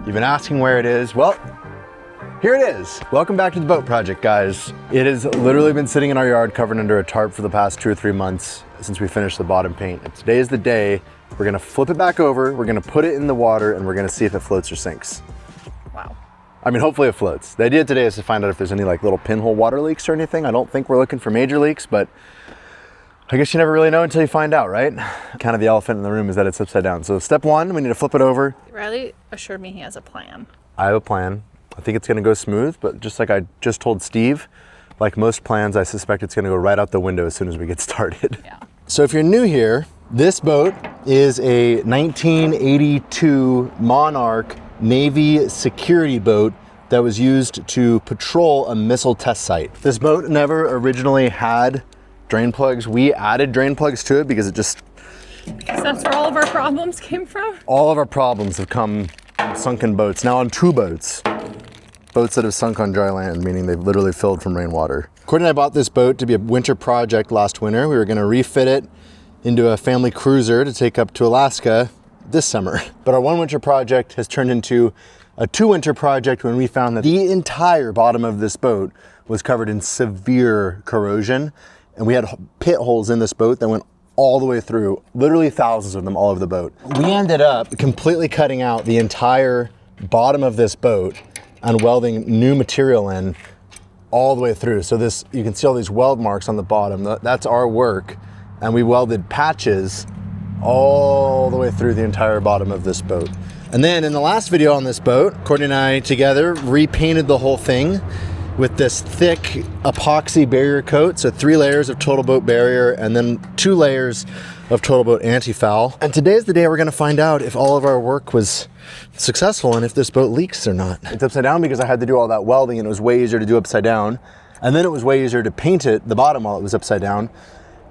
You've been asking where it is. Well, here it is. Welcome back to the boat project, guys. It has literally been sitting in our yard covered under a tarp for the past 2 or 3 months since we finished the bottom paint. And today is the day we're gonna flip it back over, we're gonna put it in the water, and we're gonna see if it floats or sinks. Wow. I mean, hopefully it floats. The idea today is to find out if there's any like little pinhole water leaks or anything. I don't think we're looking for major leaks, but I guess you never really know until you find out, right? Kind of the elephant in the room is that it's upside down. So step one, we need to flip it over. Riley assured me he has a plan. I have a plan. I think it's gonna go smooth, but just like I just told Steve, like most plans, I suspect it's gonna go right out the window as soon as we get started. Yeah. So if you're new here, this boat is a 1982 Monarch Navy security boat that was used to patrol a missile test site. This boat never originally had drain plugs. We added drain plugs to it because it just... Because that's where all of our problems came from? All of our problems have come from sunken boats. Now on 2 boats. Boats that have sunk on dry land, meaning they've literally filled from rainwater. Courtney and I bought this boat to be a winter project last winter. We were gonna refit it into a family cruiser to take up to Alaska this summer. But our 1 winter project has turned into a 2 winter project when we found that the entire bottom of this boat was covered in severe corrosion. And we had pit holes in this boat that went all the way through, literally thousands of them all over the boat. We ended up completely cutting out the entire bottom of this boat and welding new material in all the way through. So this, you can see all these weld marks on the bottom. That's our work. And we welded patches all the way through the entire bottom of this boat. And then in the last video on this boat, Courtney and I together repainted the whole thing with this thick epoxy barrier coat. So 3 layers of Total Boat barrier and then 2 layers of Total Boat anti-foul. And today's the day we're gonna find out if all of our work was successful and if this boat leaks or not. It's upside down because I had to do all that welding and it was way easier to do upside down. And then it was way easier to paint it, the bottom, while it was upside down.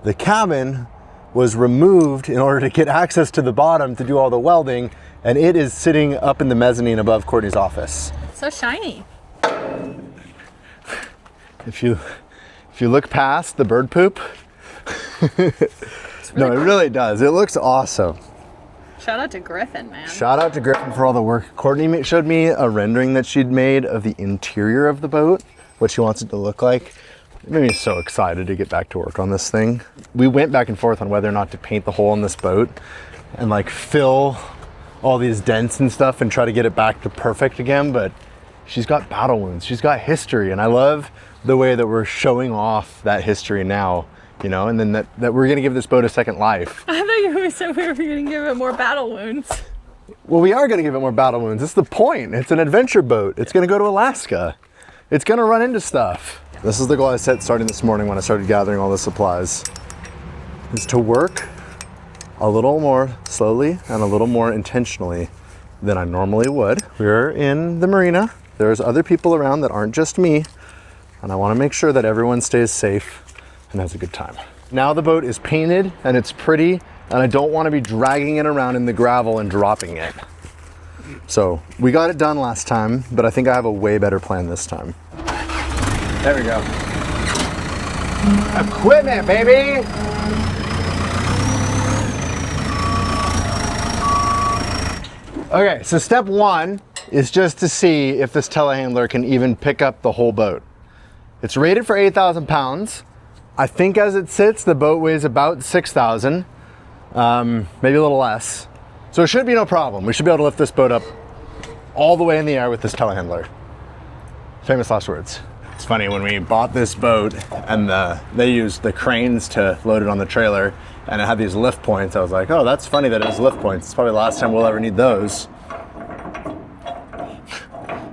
The cabin was removed in order to get access to the bottom to do all the welding, and it is sitting up in the mezzanine above Courtney's office. So shiny. If you look past the bird poop, no, it really does. It looks awesome. Shout out to Griffin, man. Shout out to Griffin for all the work. Courtney showed me a rendering that she'd made of the interior of the boat, what she wants it to look like. It made me so excited to get back to work on this thing. We went back and forth on whether or not to paint the hole in this boat and like fill all these dents and stuff and try to get it back to perfect again, but she's got battle wounds, she's got history, and I love the way that we're showing off that history now, you know, and then that we're gonna give this boat a second life. I thought you said we were gonna give it more battle wounds. Well, we are gonna give it more battle wounds. That's the point. It's an adventure boat. It's gonna go to Alaska. It's gonna run into stuff. This is the goal I set starting this morning when I started gathering all the supplies, is to work a little more slowly and a little more intentionally than I normally would. We're in the marina. There's other people around that aren't just me, and I wanna make sure that everyone stays safe and has a good time. Now the boat is painted and it's pretty, and I don't wanna be dragging it around in the gravel and dropping it. So we got it done last time, but I think I have a way better plan this time. There we go. Equipment, baby! Okay, so step 1 is just to see if this telehandler can even pick up the whole boat. It's rated for 8,000 pounds. I think as it sits, the boat weighs about 6,000, maybe a little less. So it should be no problem. We should be able to lift this boat up all the way in the air with this telehandler. Famous last words. It's funny, when we bought this boat and they used the cranes to load it on the trailer, and it had these lift points, I was like, oh, that's funny that it has lift points. It's probably the last time we'll ever need those.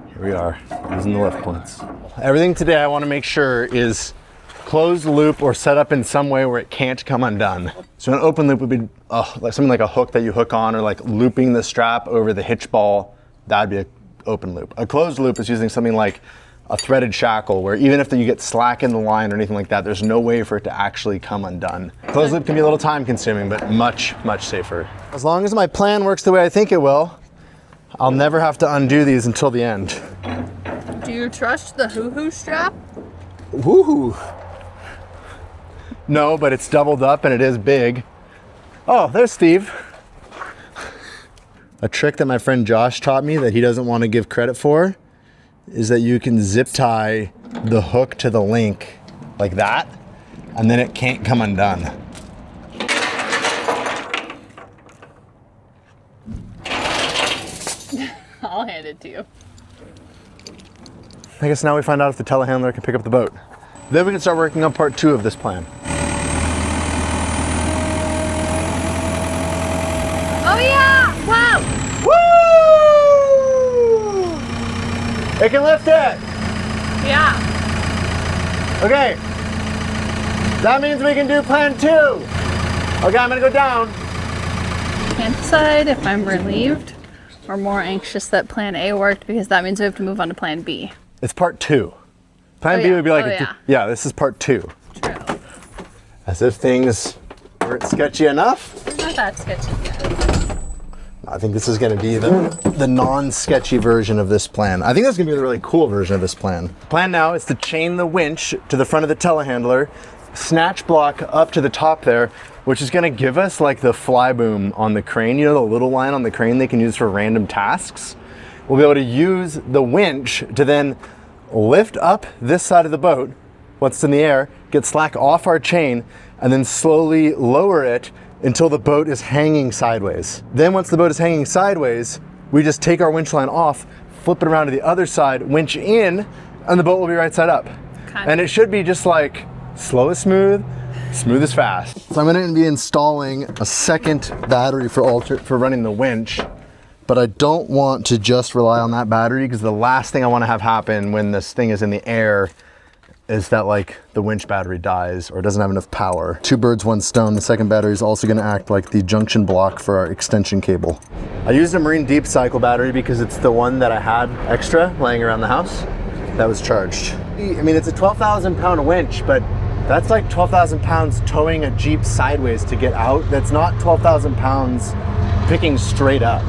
Here we are, using the lift points. Everything today I want to make sure is closed loop or set up in some way where it can't come undone. So an open loop would be like something like a hook that you hook on, or like looping the strap over the hitch ball. That'd be an open loop. A closed loop is using something like a threaded shackle, where even if you get slack in the line or anything like that, there's no way for it to actually come undone. Closed loop can be a little time consuming, but much, much safer. As long as my plan works the way I think it will, I'll never have to undo these until the end. Do you trust the hoo-hoo strap? Woohoo! No, but it's doubled up and it is big. Oh, there's Steve. A trick that my friend Josh taught me that he doesn't want to give credit for is that you can zip tie the hook to the link like that, and then it can't come undone. I'll hand it to you. I guess now we find out if the telehandler can pick up the boat. Then we can start working on part 2 of this plan. Oh yeah! Wow! Woo! It can lift it! Yeah. Okay. That means we can do plan 2. Okay, I'm gonna go down. Can't decide if I'm relieved or more anxious that plan A worked because that means we have to move on to plan B. It's part 2. Plan Oh, B yeah. would be like, Oh, yeah. this is part 2. True. As if things weren't sketchy enough. Not that sketchy yet. I think this is going to be the non-sketchy version of this plan. I think that's going to be the really cool version of this plan. Plan now is to chain the winch to the front of the telehandler, snatch block up to the top there, which is going to give us like the fly boom on the crane. You know, the little line on the crane they can use for random tasks? We'll be able to use the winch to then lift up this side of the boat, what's in the air, get slack off our chain, and then slowly lower it until the boat is hanging sideways. Then once the boat is hanging sideways, we just take our winch line off, flip it around to the other side, winch in, and the boat will be right side up. And it should be just like slow as smooth, smooth as fast. So I'm gonna be installing a second battery for running the winch, but I don't want to just rely on that battery because the last thing I want to have happen when this thing is in the air is that like the winch battery dies or doesn't have enough power. 2 birds, 1 stone. The second battery is also going to act like the junction block for our extension cable. I used a Marine Deep Cycle battery because it's the one that I had extra laying around the house that was charged. I mean, it's a 12,000 pound winch, but that's like 12,000 pounds towing a Jeep sideways to get out. That's not 12,000 pounds picking straight up.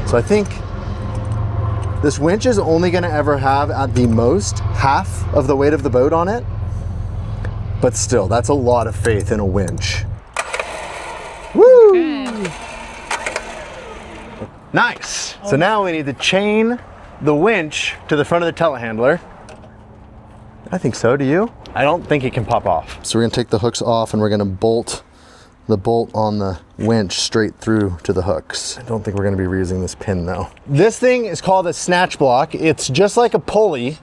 So I think this winch is only going to ever have at the most half of the weight of the boat on it. But still, that's a lot of faith in a winch. Woo! Okay. Nice. So now we need to chain the winch to the front of the telehandler. I think so, do you? I don't think it can pop off. So we're going to take the hooks off and we're going to bolt the bolt on the winch straight through to the hooks. I don't think we're gonna be reusing this pin though. This thing is called a snatch block. It's just like a pulley,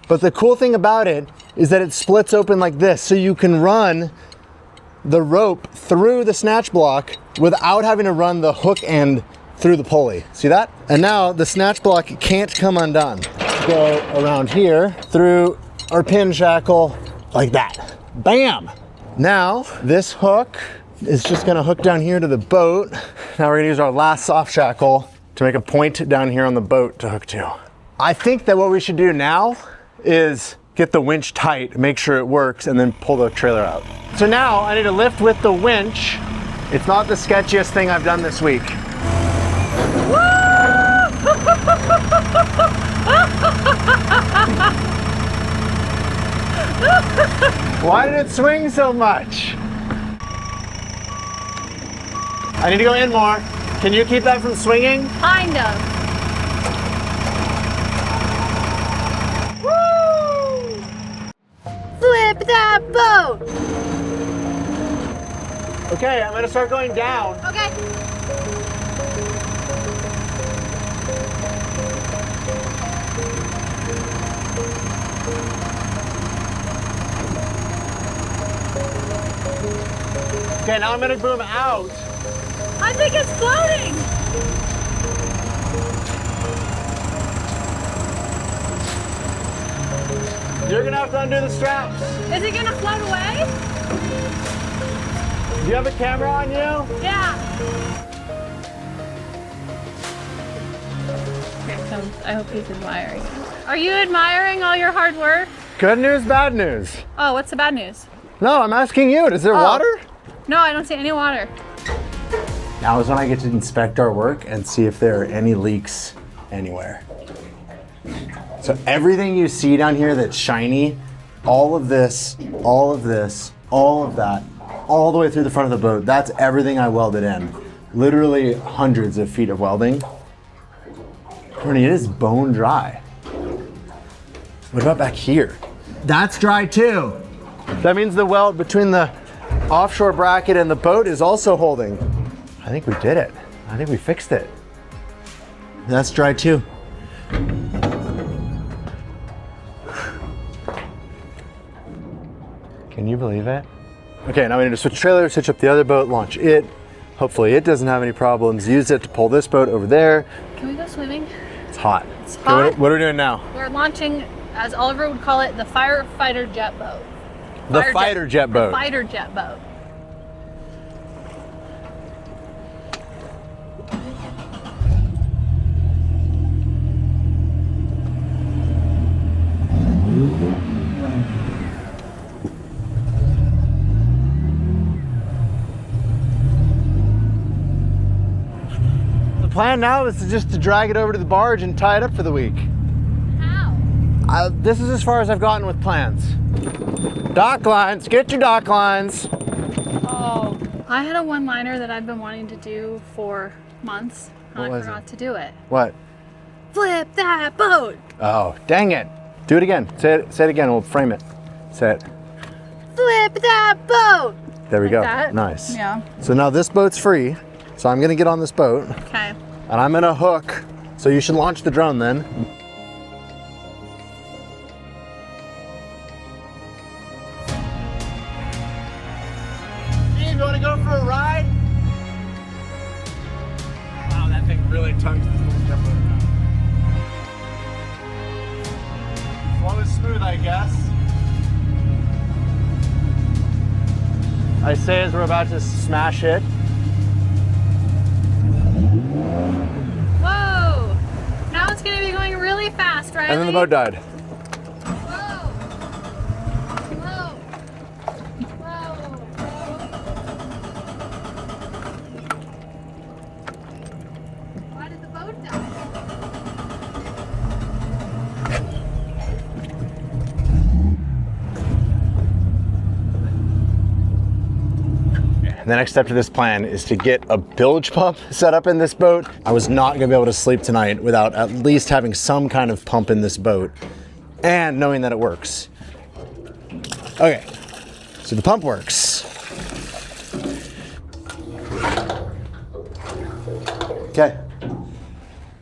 but the cool thing about it is that it splits open like this, so you can run the rope through the snatch block without having to run the hook end through the pulley. See that? And now the snatch block can't come undone. Go around here through our pin shackle like that. Bam! Now this hook is just gonna hook down here to the boat. Now we're gonna use our last soft shackle to make a point down here on the boat to hook to. I think that what we should do now is get the winch tight, make sure it works, and then pull the trailer out. So now I need to lift with the winch. It's not the sketchiest thing I've done this week. Why did it swing so much? I need to go in more. Can you keep that from swinging? Kind of. Woo! Flip that boat! Okay, I'm gonna start going down. Okay. Okay, now I'm gonna boom out. I think it's floating! You're gonna have to undo the straps. Is it gonna float away? Do you have a camera on you? Yeah. Here comes, I hope he's admiring. Are you admiring all your hard work? Good news, bad news. Oh, what's the bad news? No, I'm asking you, is there water? No, I don't see any water. Now is when I get to inspect our work and see if there are any leaks anywhere. So everything you see down here that's shiny, all of this, all of this, all of that, all the way through the front of the boat, that's everything I welded in. Literally hundreds of feet of welding. Courtney, it is bone dry. What about back here? That's dry too. That means the weld between the offshore bracket and the boat is also holding. I think we did it. I think we fixed it. That's dry too. Can you believe it? Okay, now we need to switch trailers, switch up the other boat, launch it. Hopefully it doesn't have any problems. Use it to pull this boat over there. Can we go swimming? It's hot. It's Okay, hot. what are we doing now? We're launching, as Oliver would call it, the firefighter jet boat. The fighter jet boat. Fighter jet boat. The plan now is just to drag it over to the barge and tie it up for the week. How? This is as far as I've gotten with plans. Dock lines, get your dock lines. Oh, I had a one-liner that I've been wanting to do for months, and What I was forgot to do it. What? Flip that boat! Oh, dang it. Do it again. Say it again, we'll frame it. Say it. Flip that boat! There we go. that? Nice. Yeah. So now this boat's free. So I'm gonna get on this boat Okay. and I'm gonna hook. So you should launch the drone then. Steve, you wanna go for a ride? Wow, that thing really tugs this little jet boat around. Slow and smooth, I guess. I say as we're about to smash it. Whoa! Now it's gonna be going really fast, right? And then the boat died. Whoa! Whoa! Whoa! Why did the boat die? The next step to this plan is to get a bilge pump set up in this boat. I was not gonna be able to sleep tonight without at least having some kind of pump in this boat and knowing that it works. Okay, so the pump works. Okay,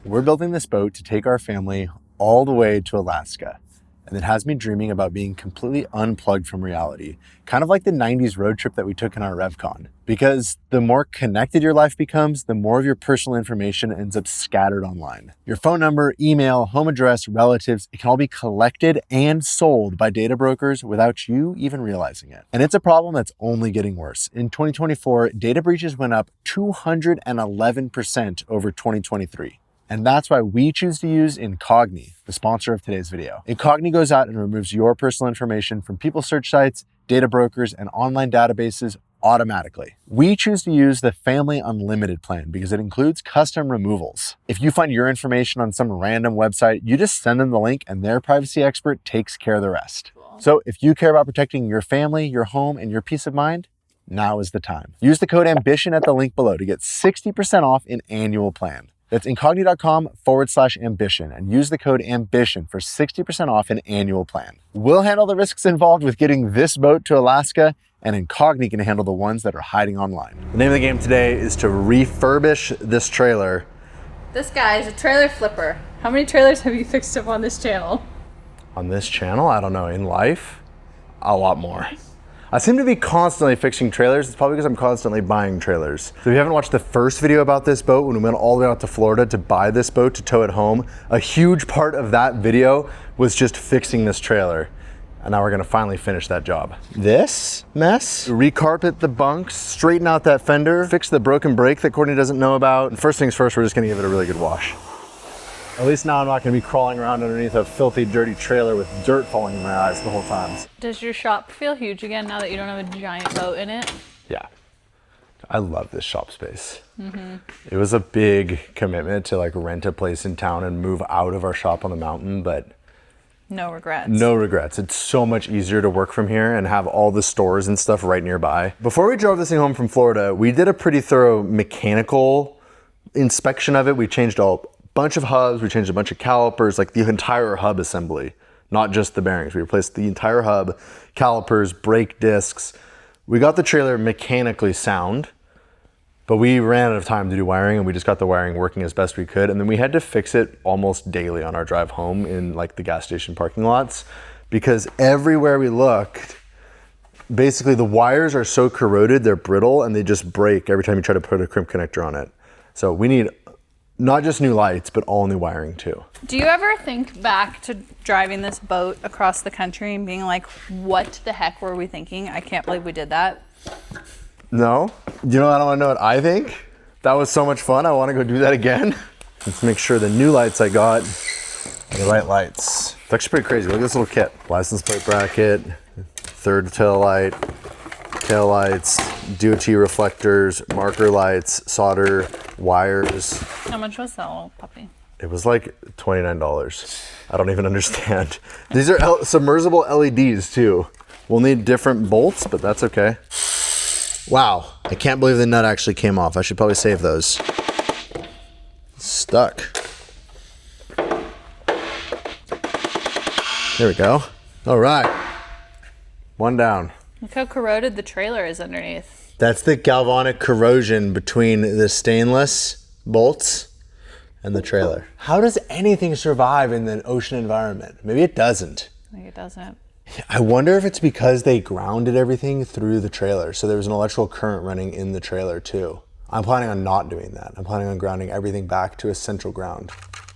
we're building this boat to take our family all the way to Alaska. And it has me dreaming about being completely unplugged from reality, kind of like the 90s road trip that we took in our RevCon. Because the more connected your life becomes, the more of your personal information ends up scattered online. Your phone number, email, home address, relatives, it can all be collected and sold by data brokers without you even realizing it. And it's a problem that's only getting worse. In 2024, data breaches went up 211% over 2023. And that's why we choose to use Incogni, the sponsor of today's video. Incogni goes out and removes your personal information from people's search sites, data brokers, and online databases automatically. We choose to use the Family Unlimited plan because it includes custom removals. If you find your information on some random website, you just send them the link and their privacy expert takes care of the rest. So if you care about protecting your family, your home, and your peace of mind, now is the time. Use the code AMBITION at the link below to get 60% off an annual plan. That's incogni.com/ambition and use the code AMBITION for 60% off an annual plan. We'll handle the risks involved with getting this boat to Alaska, and Incogni can handle the ones that are hiding online. The name of the game today is to refurbish this trailer. This guy is a trailer flipper. How many trailers have you fixed up on this channel? On this channel, I don't know, in life, a lot more. I seem to be constantly fixing trailers. It's probably because I'm constantly buying trailers. So if you haven't watched the first video about this boat, when we went all the way out to Florida to buy this boat to tow it home, a huge part of that video was just fixing this trailer. And now we're gonna finally finish that job. This mess, recarpet the bunks, straighten out that fender, fix the broken brake that Courtney doesn't know about. And first things first, we're just gonna give it a really good wash. At least now I'm not gonna be crawling around underneath a filthy, dirty trailer with dirt falling in my eyes the whole time. Does your shop feel huge again now that you don't have a giant boat in it? Yeah, I love this shop space. It was a big commitment to like rent a place in town and move out of our shop on the mountain, but No regrets. No regrets. It's so much easier to work from here and have all the stores and stuff right nearby. Before we drove this thing home from Florida, we did a pretty thorough mechanical inspection of it. We changed a bunch of hubs, we changed a bunch of calipers, like the entire hub assembly, not just the bearings. We replaced the entire hub, calipers, brake discs. We got the trailer mechanically sound, but we ran out of time to do wiring, and we just got the wiring working as best we could. And then we had to fix it almost daily on our drive home in like the gas station parking lots, because everywhere we looked, basically the wires are so corroded, they're brittle, and they just break every time you try to put a crimp connector on it. So we need not just new lights, but all new wiring too. Do you ever think back to driving this boat across the country and being like, what the heck were we thinking? I can't believe we did that. No? You know, I don't want to know what I think. That was so much fun. I want to go do that again. Let's make sure the new lights I got are the right lights. It's actually pretty crazy. Look at this little kit. License plate bracket, third tail light, tail lights, DOT reflectors, marker lights, solder, wires. How much was that little puppy? It was like $29. I don't even understand. These are submersible LEDs too. We'll need different bolts, but that's okay. Wow, I can't believe the nut actually came off. I should probably save those. Stuck. There we go. All right. One down. Look how corroded the trailer is underneath. That's the galvanic corrosion between the stainless bolts and the trailer. How does anything survive in the ocean environment? Maybe it doesn't. I think it doesn't. I wonder if it's because they grounded everything through the trailer. So there was an electrical current running in the trailer too. I'm planning on not doing that. I'm planning on grounding everything back to a central ground.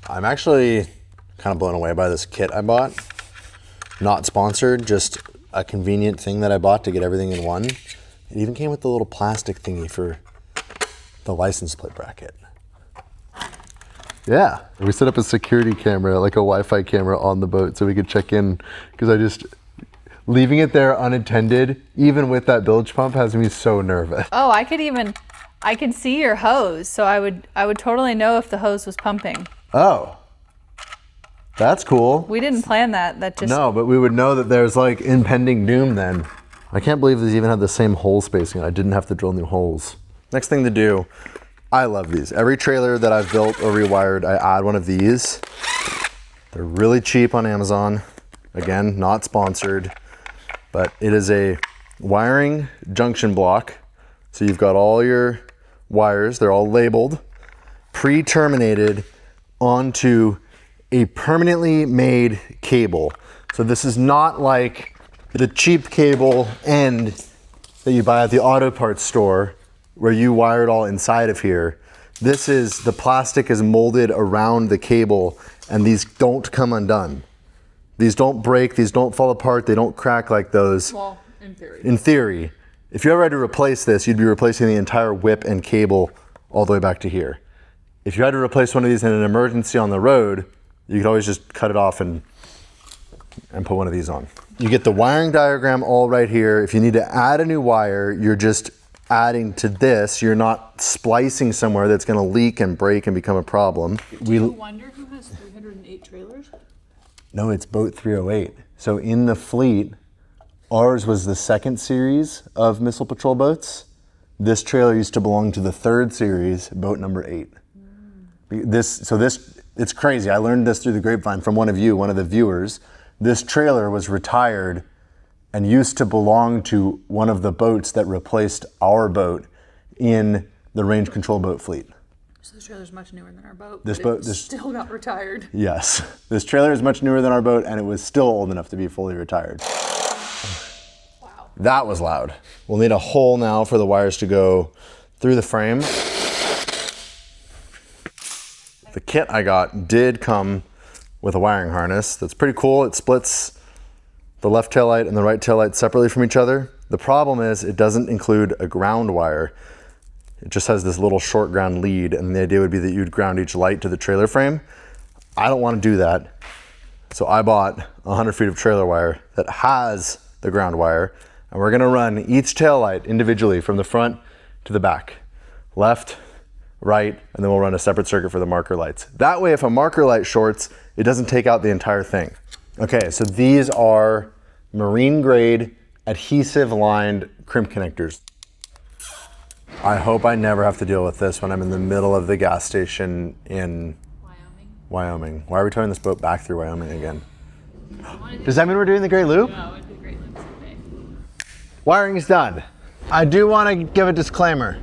I'm actually kind of blown away by this kit I bought. Not sponsored, just a convenient thing that I bought to get everything in one. It even came with the little plastic thingy for the license plate bracket. Yeah, we set up a security camera, like a Wi-Fi camera on the boat so we could check in, because leaving it there unattended, even with that bilge pump, has me so nervous. Oh, I can see your hose, so I would totally know if the hose was pumping. Oh, that's cool. We didn't plan that. That just No, but we would know that there's like impending doom then. I can't believe these even had the same hole spacing. I didn't have to drill new holes. Next thing to do, I love these. Every trailer that I've built or rewired, I add one of these. They're really cheap on Amazon. Again, not sponsored, but it is a wiring junction block. So you've got all your wires, they're all labeled, pre-terminated onto a permanently made cable. So this is not like the cheap cable end that you buy at the auto parts store where you wire it all inside of here. This is, the plastic is molded around the cable, and these don't come undone. These don't break, these don't fall apart, they don't crack like those. well, in theory. In theory. If you ever had to replace this, you'd be replacing the entire whip and cable all the way back to here. If you had to replace one of these in an emergency on the road, you could always just cut it off and put one of these on. You get the wiring diagram all right here. If you need to add a new wire, you're just adding to this. You're not splicing somewhere that's gonna leak and break and become a problem. I wonder who has 308 trailers? No, it's boat 308. So in the fleet, ours was the second series of missile patrol boats. This trailer used to belong to the third series, boat number 8. It's crazy. I learned this through the grapevine from one of you, one of the viewers. This trailer was retired and used to belong to one of the boats that replaced our boat in the range control boat fleet. So this trailer's much newer than our boat. This but boat- it this- still got retired. Yes, this trailer is much newer than our boat, and it was still old enough to be fully retired. Wow. That was loud. We'll need a hole now for the wires to go through the frame. The kit I got did come with a wiring harness. That's pretty cool. It splits the left taillight and the right taillight separately from each other. The problem is it doesn't include a ground wire. It just has this little short ground lead, and the idea would be that you'd ground each light to the trailer frame. I don't want to do that. So I bought 100 feet of trailer wire that has the ground wire, and we're gonna run each taillight individually from the front to the back. Left, right, and then we'll run a separate circuit for the marker lights. That way, if a marker light shorts, it doesn't take out the entire thing. Okay, so these are marine grade adhesive lined crimp connectors. I hope I never have to deal with this when I'm in the middle of the gas station in Wyoming. Why are we towing this boat back through Wyoming again? Does that mean we're doing the Great Loop? No, I did Great Loop someday. Wiring's done. I do want to give a disclaimer.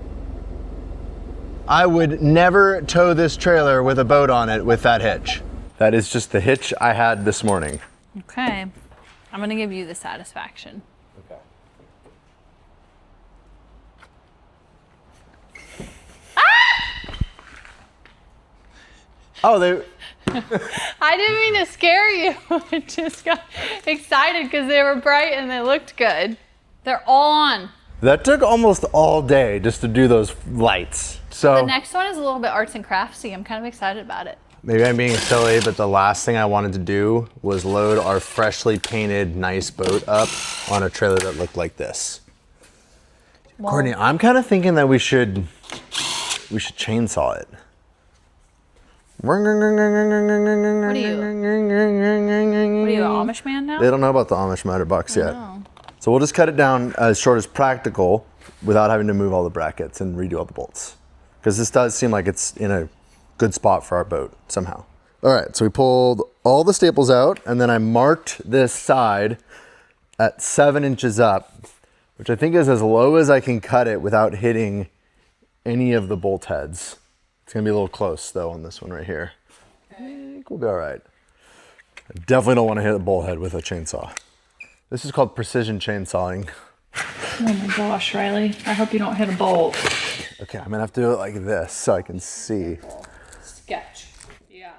I would never tow this trailer with a boat on it with that hitch. That is just the hitch I had this morning. Okay. I'm gonna give you the satisfaction. Okay. Oh, they. I didn't mean to scare you. I just got excited because they were bright and they looked good. They're all on. That took almost all day just to do those lights. So The next one is a little bit arts and craftsy. I'm kind of excited about it. maybe I'm being silly, but the last thing I wanted to do was load our freshly painted nice boat up on a trailer that looked like this. Well, Courtney, I'm kind of thinking that we should chainsaw it. What are you, an Amish man now? They don't know about the Amish miter box yet. Oh. So we'll just cut it down as short as practical without having to move all the brackets and redo all the bolts. Because this does seem like it's in a good spot for our boat somehow. All right, so we pulled all the staples out and then I marked this side at 7 inches up, which I think is as low as I can cut it without hitting any of the bolt heads. It's gonna be a little close though on this one right here. I think we'll be all right. I definitely don't want to hit a bolt head with a chainsaw. This is called precision chainsawing. Oh my gosh, Riley. I hope you don't hit a bolt. Okay, I'm gonna have to do it like this so I can see. Sketch. Yeah.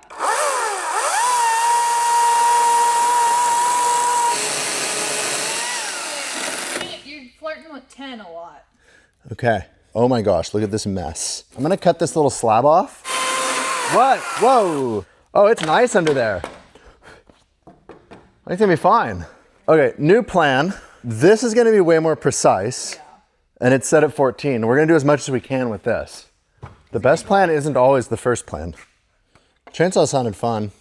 You're flirting with 10 a lot. Okay. Oh my gosh, look at this mess. I'm gonna cut this little slab off. What? Whoa. Oh, it's nice under there. I think it's gonna be fine. Okay, new plan. This is gonna be way more precise. And it's set at 14. We're gonna do as much as we can with this. The best plan isn't always the first plan. Chainsaw sounded fun.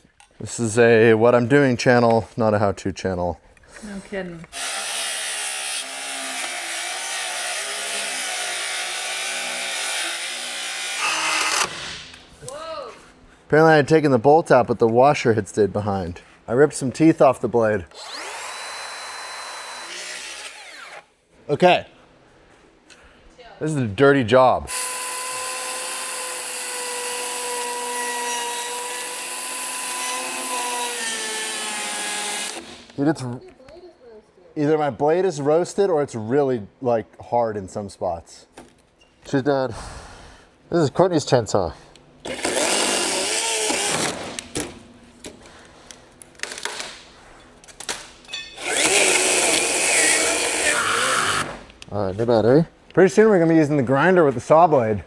This is a what I'm doing channel, not a how-to channel. No kidding. Apparently I had taken the bolt out, but the washer had stayed behind. I ripped some teeth off the blade. Okay. This is a dirty job. Dude, it's either my blade is roasted or it's really like hard in some spots. She's dead. This is Courtney's chainsaw. New battery. Pretty soon we're gonna be using the grinder with the saw blade.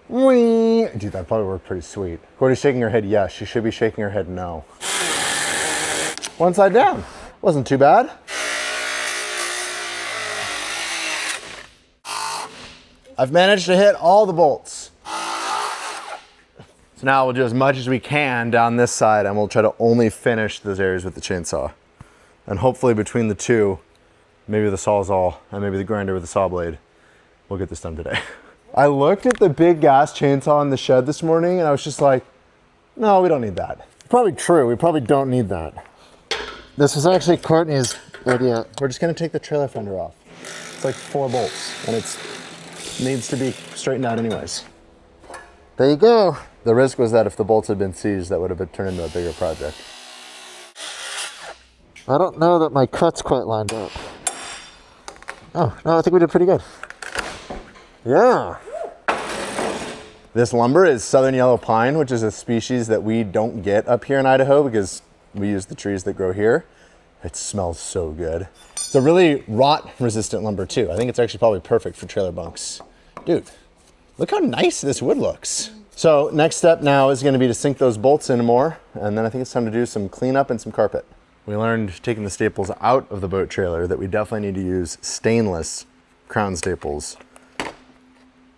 Whee! Dude, that probably worked pretty sweet. Courtney's shaking her head yes. She should be shaking her head no. One side down. Wasn't too bad. I've managed to hit all the bolts. So now we'll do as much as we can down this side and we'll try to only finish those areas with the chainsaw. And hopefully between the two, maybe the Sawzall and maybe the grinder with the saw blade, we'll get this done today. I looked at the big gas chainsaw in the shed this morning and I was just like, no, we don't need that. Probably true, we probably don't need that. This was actually Courtney's idea. We're just gonna take the trailer fender off. It's like 4 bolts and it needs to be straightened out anyways. There you go. The risk was that if the bolts had been seized, that would have been turned into a bigger project. I don't know that my cut's quite lined up. Oh, no, I think we did pretty good. Yeah. This lumber is southern yellow pine, which is a species that we don't get up here in Idaho because we use the trees that grow here. It smells so good. It's a really rot resistant lumber too. I think it's actually probably perfect for trailer bunks. Dude, look how nice this wood looks. So next step now is gonna be to sink those bolts in more, and then I think it's time to do some cleanup and some carpet. We learned taking the staples out of the boat trailer that we definitely need to use stainless crown staples.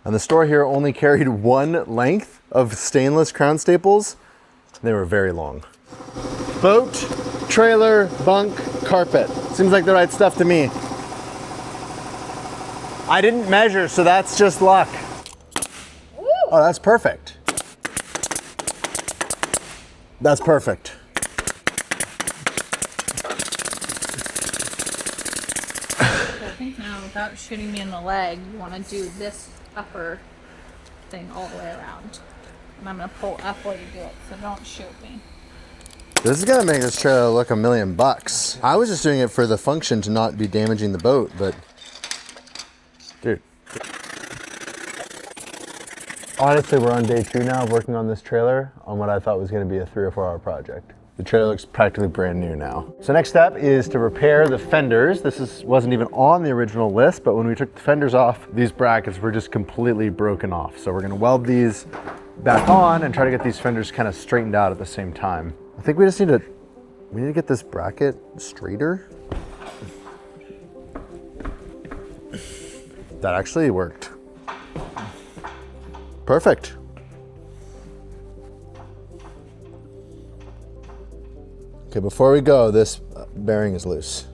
And the store here only carried one length of stainless crown staples. They were very long. Boat, trailer, bunk, carpet. Seems like the right stuff to me. I didn't measure, so that's just luck. Ooh. Oh, that's perfect. That's perfect. I think now, without shooting me in the leg, you want to do this upper thing all the way around. And I'm going to pull up while you do it, so don't shoot me. This is gonna make this trailer look $1 million. I was just doing it for the function to not be damaging the boat, but dude. Honestly, we're on day 2 now of working on this trailer on what I thought was gonna be a 3 or 4 hour project. The trailer looks practically brand new now. So next step is to repair the fenders. Wasn't even on the original list, but when we took the fenders off, these brackets were just completely broken off. So we're gonna weld these back on and try to get these fenders kind of straightened out at the same time. I think we just need to get this bracket straighter. That actually worked. Perfect. Okay, before we go, this bearing is loose.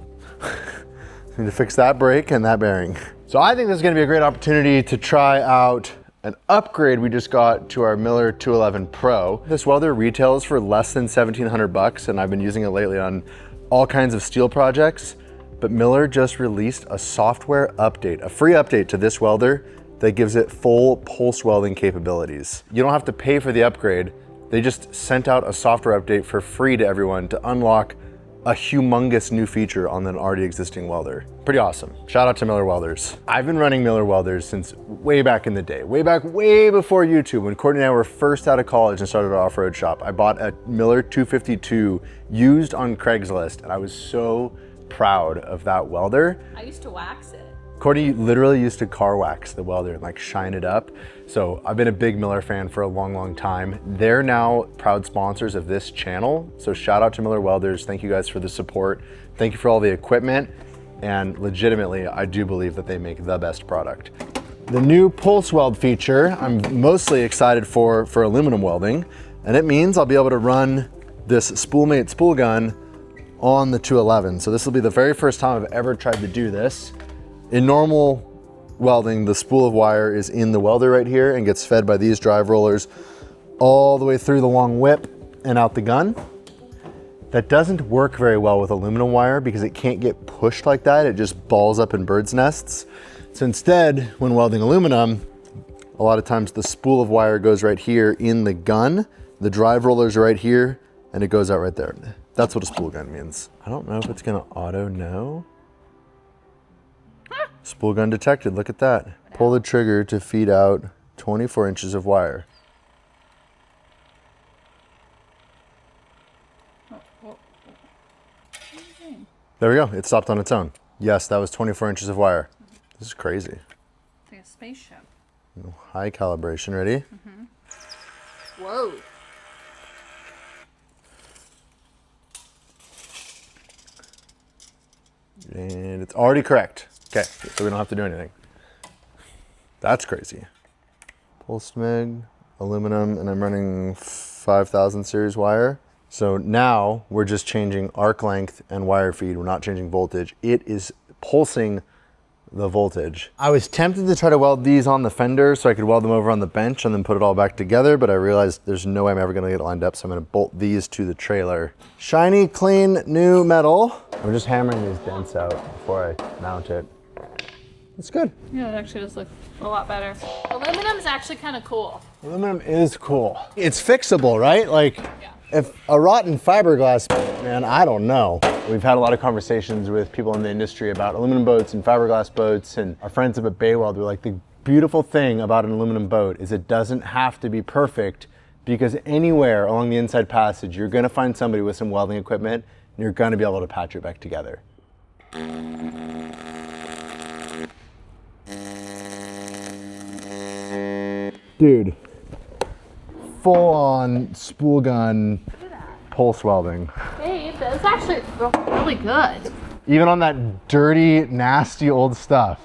Need to fix that brake and that bearing. So I think this is gonna be a great opportunity to try out an upgrade we just got to our Miller 211 Pro. This welder retails for less than $1,700 and I've been using it lately on all kinds of steel projects, but Miller just released a software update, a free update to this welder that gives it full pulse welding capabilities. You don't have to pay for the upgrade. They just sent out a software update for free to everyone to unlock a humongous new feature on an already existing welder. Pretty awesome. Shout out to Miller Welders. I've been running Miller Welders since way back in the day, way before YouTube. When Courtney and I were first out of college and started our off-road shop, I bought a Miller 252 used on Craigslist, and I was so proud of that welder. I used to wax it. Courtney literally used to car wax the welder and like shine it up. So I've been a big Miller fan for a long time. They're now proud sponsors of this channel. So shout out to Miller Welders. Thank you guys for the support. Thank you for all the equipment. And legitimately, I do believe that they make the best product. The new pulse weld feature, I'm mostly excited for aluminum welding. And it means I'll be able to run this Spoolmate spool gun on the 211. So this will be the very first time I've ever tried to do this. In normal welding, the spool of wire is in the welder right here and gets fed by these drive rollers all the way through the long whip and out the gun. That doesn't work very well with aluminum wire because it can't get pushed like that. It just balls up in bird's nests. So instead, when welding aluminum, a lot of times the spool of wire goes right here in the gun, the drive rollers are right here, and it goes out right there. That's what a spool gun means. I don't know if it's gonna auto know. Spool gun detected, look at that. Pull the trigger to feed out 24 inches of wire. There we go, it stopped on its own. Yes, that was 24 inches of wire. This is crazy. It's like a spaceship. High calibration, ready? Whoa. And it's already correct. Okay, so we don't have to do anything. That's crazy. Pulse meg, aluminum, and I'm running 5000 series wire. So now we're just changing arc length and wire feed. We're not changing voltage. It is pulsing the voltage. I was tempted to try to weld these on the fender so I could weld them over on the bench and then put it all back together, but I realized there's no way I'm ever gonna get it lined up, so I'm gonna bolt these to the trailer. Shiny, clean, new metal. I'm just hammering these dents out before I mount it. It's good. Yeah, it actually does look a lot better. Aluminum's actually kind of cool. Aluminum is cool. It's fixable, right? Like, Yeah. if a rotten fiberglass, man, I don't know. We've had a lot of conversations with people in the industry about aluminum boats and fiberglass boats, and our friends up at Bayweld were like, the beautiful thing about an aluminum boat is it doesn't have to be perfect, because anywhere along the inside passage, you're gonna find somebody with some welding equipment, and you're gonna be able to patch it back together. Dude, full on spool gun pulse welding. Babe, that's actually really good. Even on that dirty, nasty old stuff.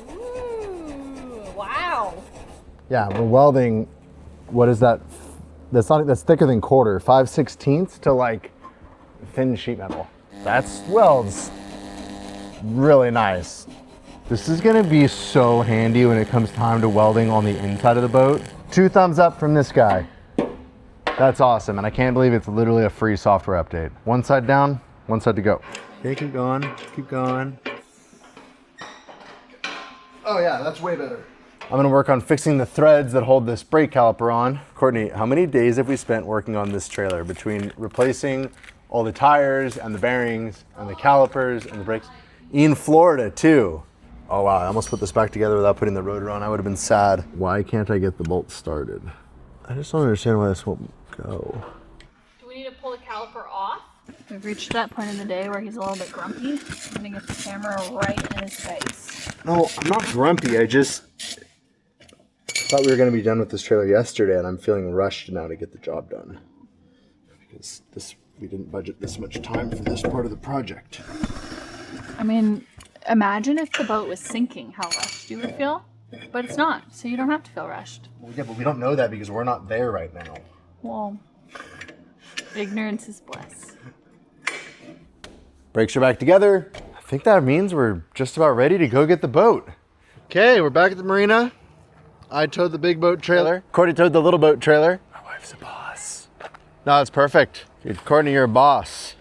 Ooh, wow. Yeah, we're welding, what is that? That's thicker than quarter, 5/16 to like thin sheet metal. That's welds. Really nice. This is gonna be so handy when it comes time to welding on the inside of the boat. 2 thumbs up from this guy. That's awesome, and I can't believe it's literally a free software update. One side down, one side to go. Okay, keep going, keep going. Oh yeah, that's way better. I'm gonna work on fixing the threads that hold this brake caliper on. Courtney, how many days have we spent working on this trailer between replacing all the tires and the bearings and the calipers and the brakes? In Florida too. Oh wow, I almost put this back together without putting the rotor on. I would have been sad. Why can't I get the bolt started? I just don't understand why this won't go. Do we need to pull the caliper off? We've reached that point in the day where he's a little bit grumpy. I'm gonna get the camera right in his face. No, I'm not grumpy. I just thought we were going to be done with this trailer yesterday, and I'm feeling rushed now to get the job done. Because we didn't budget this much time for this part of the project. I mean, imagine if the boat was sinking, how rushed you would feel. But it's not, so you don't have to feel rushed. Well, yeah, but we don't know that because we're not there right now. Well, ignorance is bliss. Brakes are back together. I think that means we're just about ready to go get the boat. Okay, we're back at the marina. I towed the big boat trailer. Courtney towed the little boat trailer. My wife's a boss. No, it's perfect. Dude, Courtney, you're a boss.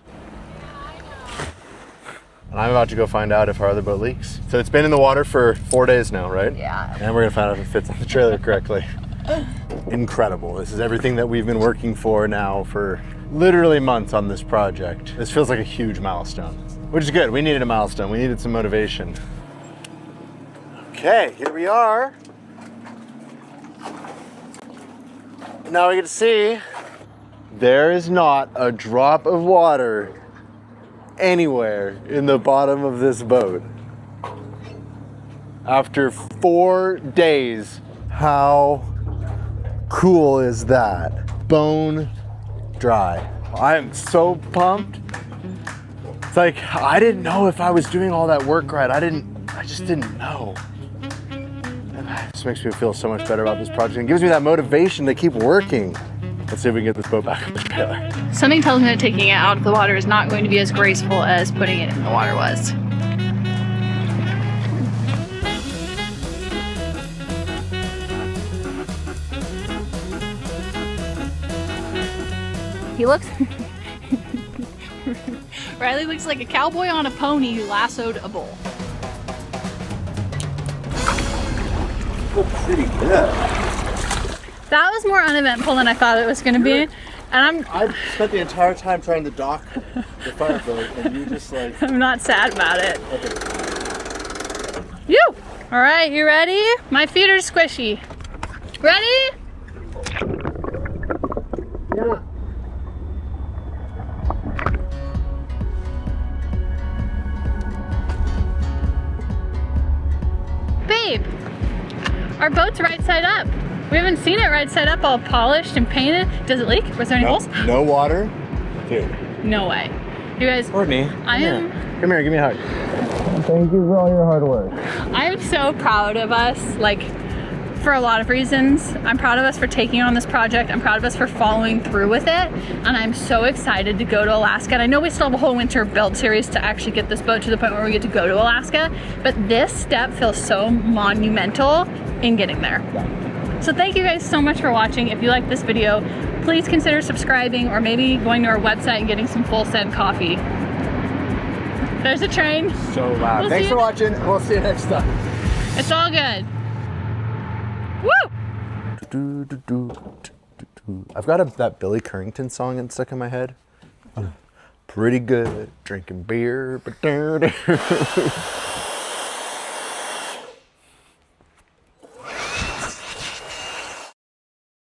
And I'm about to go find out if our other boat leaks. So it's been in the water for 4 days now, right? Yeah. And we're gonna find out if it fits on the trailer correctly. Incredible. This is everything that we've been working for now for literally months on this project. This feels like a huge milestone, which is good. We needed a milestone. We needed some motivation. Okay, here we are. Now we get to see there is not a drop of water anywhere in the bottom of this boat. After 4 days, how cool is that? Bone dry. I am so pumped. It's like, I didn't know if I was doing all that work right. I just didn't know. This makes me feel so much better about this project and gives me that motivation to keep working. Let's see if we can get this boat back on the trailer. Something tells me that taking it out of the water is not going to be as graceful as putting it in the water was. He looks... Riley looks like a cowboy on a pony who lassoed a bull. Pretty good. That was more uneventful than I thought it was going to be. And I spent the entire time trying to dock the fireboat, and you just like... I'm not sad about it. Okay. You! All right, you ready? My feet are squishy. Ready? Yeah. Babe, our boat's right side up. We haven't seen it right side up, all polished and painted. Does it leak? Was there any holes? No water? Dude. No way. You guys, Courtney, I am... Come here, give me a hug. Thank you for all your hard work. I am so proud of us, like, for a lot of reasons. I'm proud of us for taking on this project. I'm proud of us for following through with it. And I'm so excited to go to Alaska. And I know we still have a whole winter build series to actually get this boat to the point where we get to go to Alaska. But this step feels so monumental in getting there. So thank you guys so much for watching. If you like this video, please consider subscribing or maybe going to our website and getting some Full Send coffee. There's a train. So loud. Thanks for watching. We'll see you next time. It's all good. Woo! I've got that Billy Currington song stuck in my head. Pretty good drinking beer.